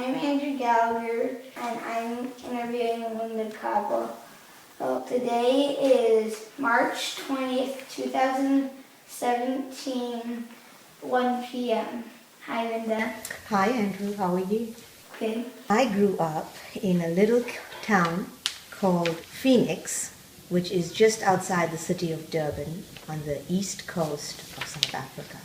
I'm Andrew Gallagher, and I'm interviewing Linda Coble. Well, today is March 20th, 2017, 1 p.m. Hi, Linda. Hi, Andrew. How are you? Good. I grew up in a little town called Phoenix, which is just outside the city of Durban on the east coast of South Africa.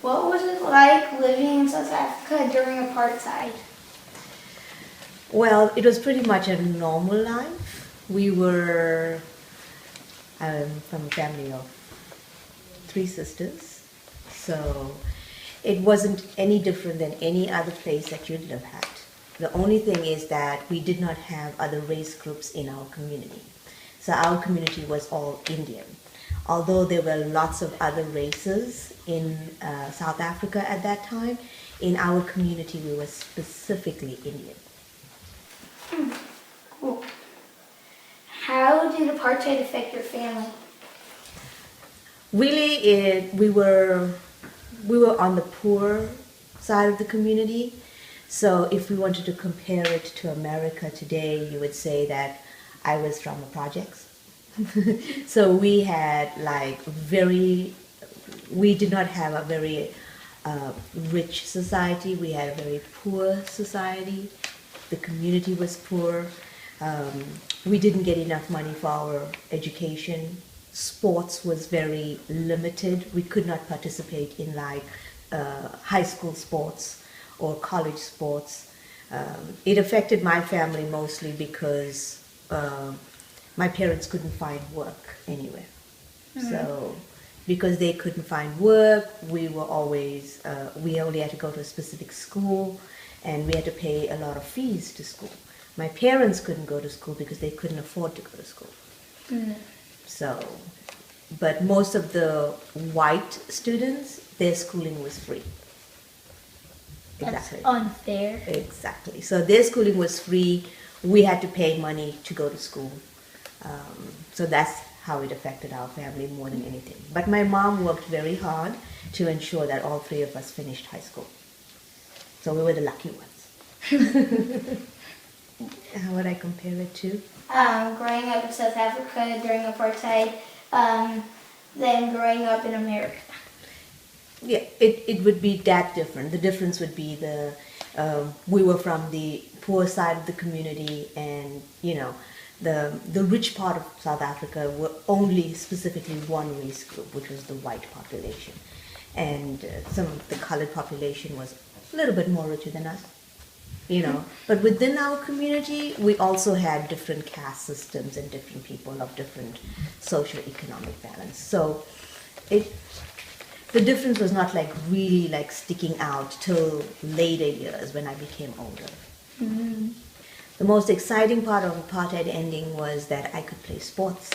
What was it like living in South Africa during apartheid? Well, it was pretty much a normal life. We were from a family of 3 sisters, so it wasn't any different than any other place that you'd live at. The only thing is that we did not have other race groups in our community. So our community was all Indian. Although there were lots of other races in South Africa at that time, in our community we were specifically Indian. Cool. How did apartheid affect your family? Really, we were on the poor side of the community. So if we wanted to compare it to America today, you would say that I was from the projects. So we had we did not have a very rich society. We had a very poor society. The community was poor. We didn't get enough money for our education. Sports was very limited. We could not participate in high school sports or college sports. It affected my family mostly because my parents couldn't find work anywhere. So because they couldn't find work, we only had to go to a specific school, and we had to pay a lot of fees to school. My parents couldn't go to school because they couldn't afford to go to school. So, but most of the white students, their schooling was free. That's unfair. Exactly. So their schooling was free. We had to pay money to go to school. So that's how it affected our family more than anything. But my mom worked very hard to ensure that all 3 of us finished high school. So we were the lucky ones. How would I compare it to? Growing up in South Africa during apartheid, then growing up in America. Yeah, it would be that different. The difference would be we were from the poor side of the community, and the rich part of South Africa were only specifically one race group, which was the white population, and some of the colored population was a little bit more richer than us. But within our community, we also had different caste systems and different people of different socio-economic balance. So the difference was not really sticking out till later years when I became older. The most exciting part of apartheid ending was that I could play sports.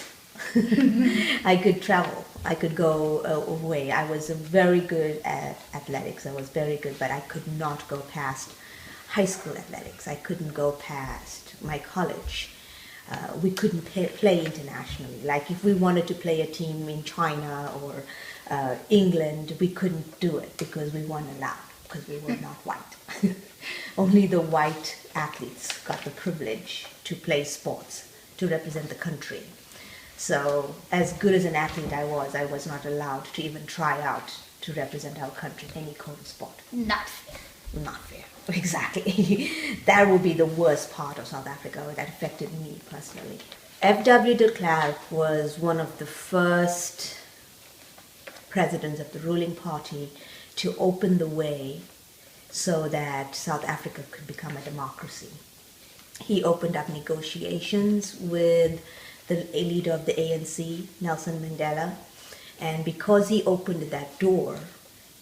I could travel. I could go away. I was very good at athletics. I was very good, but I could not go past high school athletics. I couldn't go past my college. We couldn't play internationally. If we wanted to play a team in China or England, we couldn't do it because we weren't allowed, because we were not white. Only the white athletes got the privilege to play sports, to represent the country. So as good as an athlete I was not allowed to even try out to represent our country in any kind of sport. Not fair. Not fair. Exactly. That would be the worst part of South Africa that affected me personally. F.W. de Klerk was one of the first presidents of the ruling party to open the way so that South Africa could become a democracy. He opened up negotiations with the leader of the ANC, Nelson Mandela, and because he opened that door,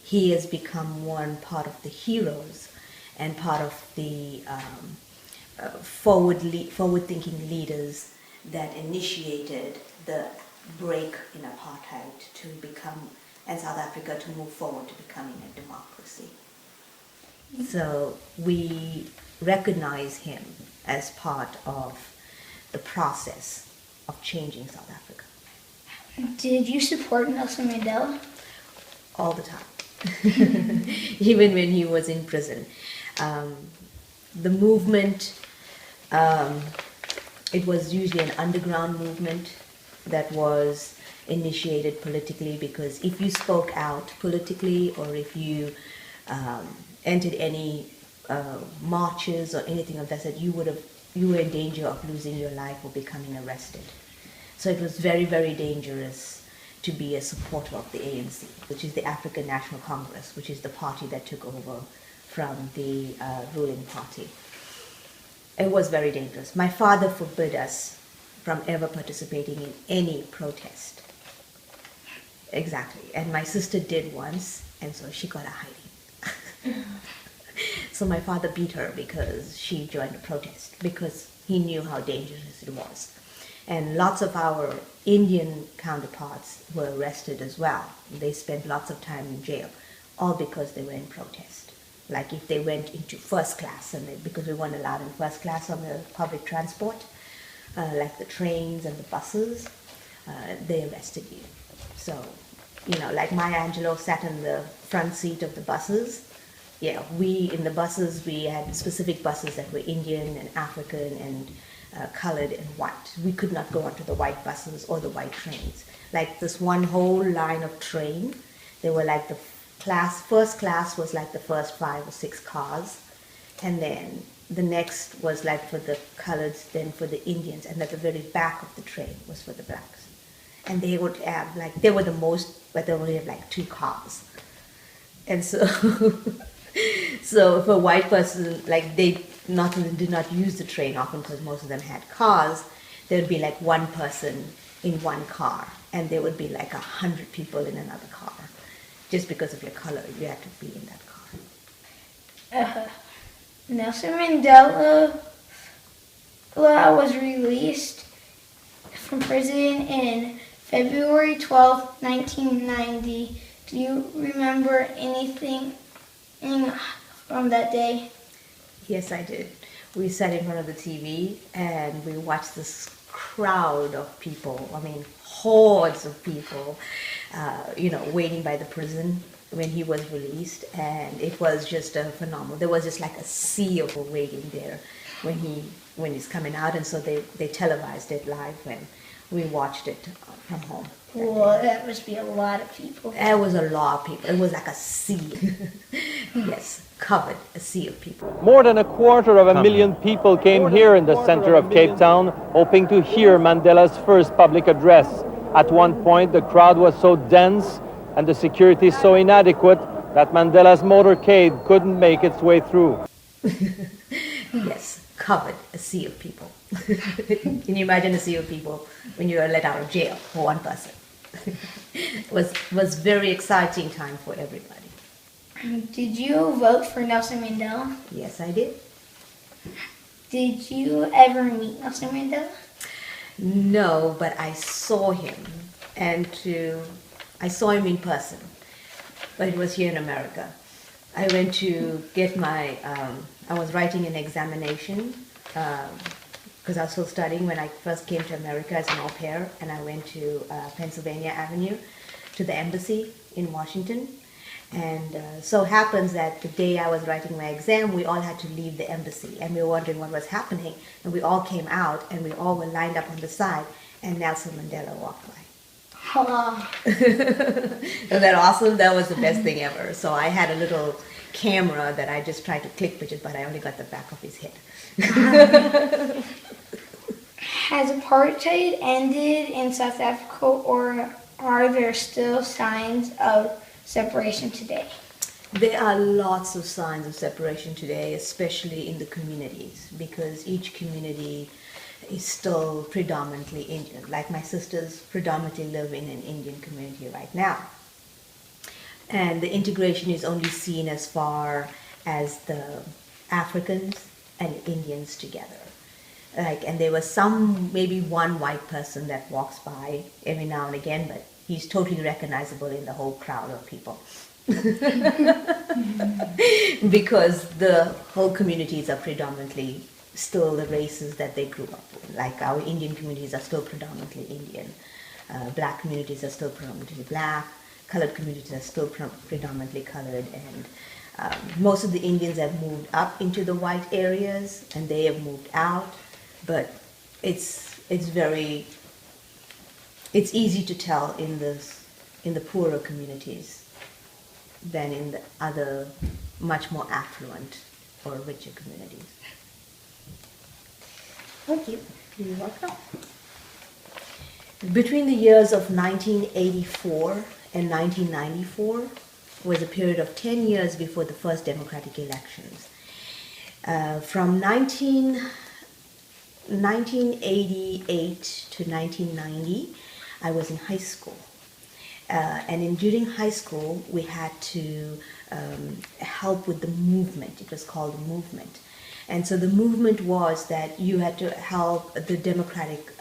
he has become one part of the heroes and part of the forward-thinking leaders that initiated the break in apartheid and South Africa to move forward to becoming a democracy. So we recognize him as part of the process of changing South Africa. Did you support Nelson Mandela? All the time. Even when he was in prison. Um, the movement, it was usually an underground movement that was initiated politically, because if you spoke out politically or if you entered any marches or anything of that sort, you were in danger of losing your life or becoming arrested. So it was very, very dangerous to be a supporter of the ANC, which is the African National Congress, which is the party that took over from the ruling party. It was very dangerous. My father forbid us from ever participating in any protest. Exactly. And my sister did once, and so she got a hiding. So my father beat her because she joined a protest, because he knew how dangerous it was. And lots of our Indian counterparts were arrested as well. They spent lots of time in jail, all because they were in protest. Like if they went into first class, because we weren't allowed in first class on the public transport, like the trains and the buses, they arrested you. So, like Maya Angelou sat in the front seat of the buses. Yeah, in the buses, we had specific buses that were Indian and African and colored and white. We could not go onto the white buses or the white trains. Like this one whole line of train, they were like first class was like the first 5 or 6 cars, and then the next was like for the coloreds, then for the Indians, and at the very back of the train was for the blacks. And they would have they were the most, but they only have like 2 cars. And so, so if a white person, they did not use the train often because most of them had cars, there would be like one person in one car, and there would be like 100 people in another car. Just because of your color, you had to be in that car. Nelson Mandela was released from prison in February 12th, 1990. Do you remember anything from that day? Yes, I did. We sat in front of the TV and we watched this crowd of people, hordes of people, waiting by the prison when he was released, and it was just phenomenal. There was just like a sea of people waiting there when he's coming out, and so they televised it live when we watched it from home. Well, that must be a lot of people. It was a lot of people. It was like a sea. Yes, covered, a sea of people. More than 250,000 people came here in the center of Cape Town, hoping to hear Mandela's first public address. At one point, the crowd was so dense and the security so inadequate that Mandela's motorcade couldn't make its way through. Yes, covered, a sea of people. Can you imagine a sea of people when you are let out of jail for one person? It was very exciting time for everybody. Did you vote for Nelson Mandela? Yes, I did. Did you ever meet Nelson Mandela? No, but I saw him, I saw him in person, but it was here in America. I went to get I was writing an examination, because I was still studying when I first came to America as an au pair, and I went to Pennsylvania Avenue to the embassy in Washington. And so happens that the day I was writing my exam, we all had to leave the embassy, and we were wondering what was happening, and we all came out, and we all were lined up on the side, and Nelson Mandela walked by. Oh. Isn't that awesome? That was the best thing ever. So I had a little camera that I just tried to click pictures, but I only got the back of his head. Has apartheid ended in South Africa, or are there still signs of separation today? There are lots of signs of separation today, especially in the communities, because each community is still predominantly Indian. Like my sisters predominantly live in an Indian community right now. And the integration is only seen as far as the Africans and Indians together. And there was maybe one white person that walks by every now and again, but he's totally recognizable in the whole crowd of people. Because the whole communities are predominantly still the races that they grew up with. Like our Indian communities are still predominantly Indian. Black communities are still predominantly black. Colored communities are still predominantly colored. And Most of the Indians have moved up into the white areas, and they have moved out. But it's easy to tell in the poorer communities than in the other much more affluent or richer communities. Thank you. You're welcome. Between the years of 1984 and 1994 was a period of 10 years before the first democratic elections. From 1988 to 1990, I was in high school. During high school, we had to help with the movement. It was called a movement. And so the movement was that you had to help the Democratic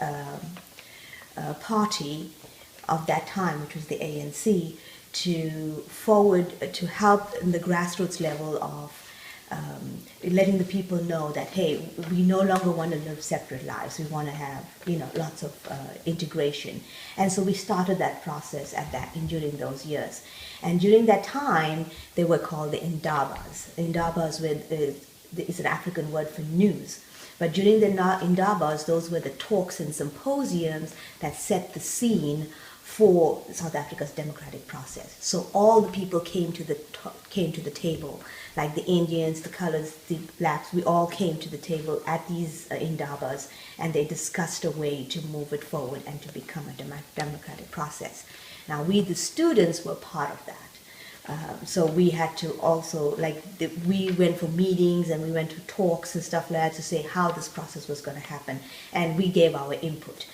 Party of that time, which was the ANC, to help in the grassroots level of letting the people know that, hey, we no longer want to live separate lives. We want to have, lots of integration. And so we started that process during those years. And during that time, they were called the Indabas. Indabas is an African word for news. But during the Indabas, those were the talks and symposiums that set the scene for South Africa's democratic process. So all the people came to the table, like the Indians, the colors, the blacks. We all came to the table at these Indabas, and they discussed a way to move it forward and to become a democratic process. Now, we, the students, were part of that. So we had to also, we went for meetings and we went to talks and stuff like that to say how this process was going to happen, and we gave our input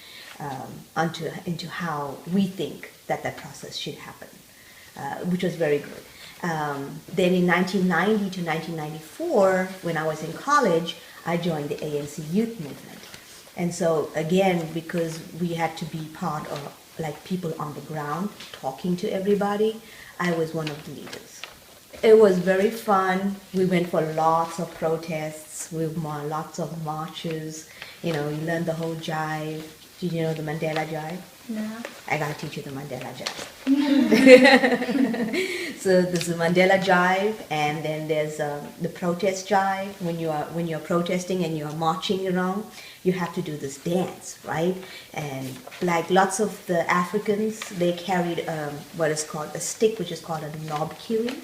into how we think that process should happen, which was very good. Then in 1990 to 1994, when I was in college, I joined the ANC youth movement. And so again, because we had to be part of people on the ground talking to everybody, I was one of the leaders. It was very fun. We went for lots of protests, lots of marches. You learned the whole jive. Did you know the Mandela jive? No. I gotta teach you the Mandela jive. So there's the Mandela jive, and then there's the protest jive. When you're protesting and you're marching around, you have to do this dance, right? And lots of the Africans, they carried what is called a stick, which is called a knob kiri,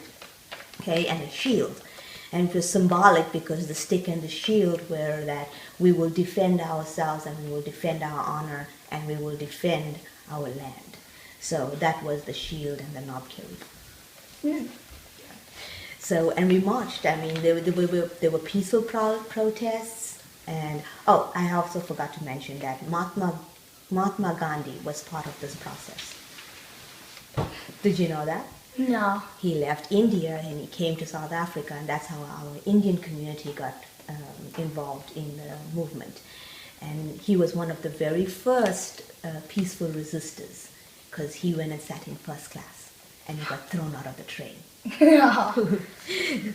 okay, and a shield. And it was symbolic because the stick and the shield were that we will defend ourselves and we will defend our honor and we will defend our land. So that was the shield and the knob kiri. Mm. So, and we marched. I mean, there were peaceful protests. And, I also forgot to mention that Mahatma Gandhi was part of this process. Did you know that? No. He left India and he came to South Africa, and that's how our Indian community got involved in the movement. And he was one of the very first peaceful resistors, because he went and sat in first class and he got thrown out of the train. No.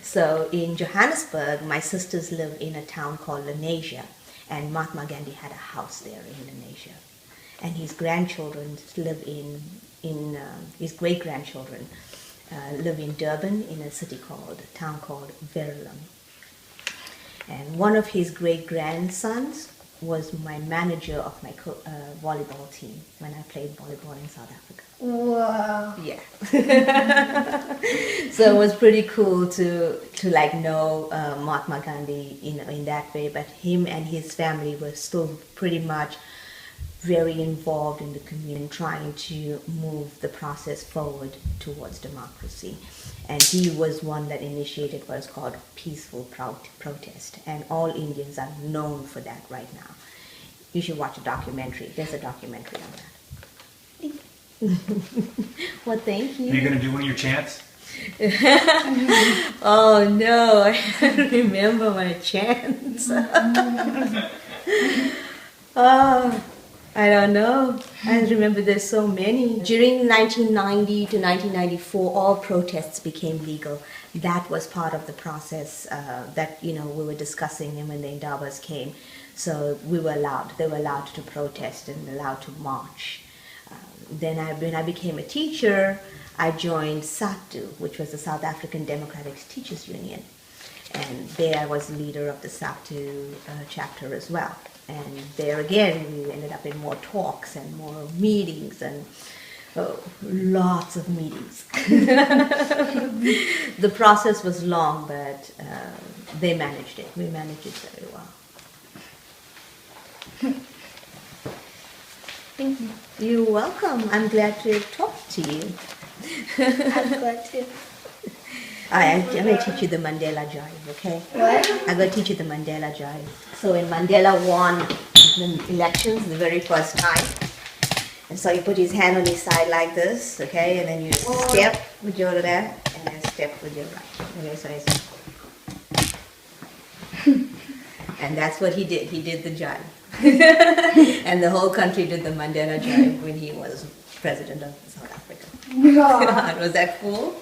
So in Johannesburg, my sisters live in a town called Lenasia, and Mahatma Gandhi had a house there in Lenasia. And his grandchildren live his great-grandchildren live in Durban, in a town called Verulam. And one of his great-grandsons was my manager of my volleyball team when I played volleyball in South Africa. Wow. Yeah. So it was pretty cool to know Mahatma Gandhi in that way, but him and his family were still pretty much very involved in the community, trying to move the process forward towards democracy. And he was one that initiated what is called peaceful protest. And all Indians are known for that right now. You should watch a documentary. There's a documentary on that. Well, thank you. Are you going to do one of your chants? Oh, no. I don't remember my chants. Oh, I don't know. I remember there's so many. During 1990 to 1994, all protests became legal. That was part of the process that we were discussing, and when the Indabas came. So they were allowed to protest and allowed to march. when I became a teacher, I joined SATU, which was the South African Democratic Teachers Union. And there I was the leader of the SATU chapter as well. And there again, we ended up in more talks and more meetings and lots of meetings. The process was long, but they managed it. We managed it very well. Thank you. You're welcome. I'm glad to talk to you. I'm glad to. I'm going to teach you the Mandela Jive, okay? What? I'm going to teach you the Mandela Jive. So when Mandela won the elections the very first time, and so you put his hand on his side like this, okay? And then you step with your left and then step with your right. Okay, so and that's what he did. He did the jive. And the whole country did the Mandela Jive when he was president of South Africa. Was that cool?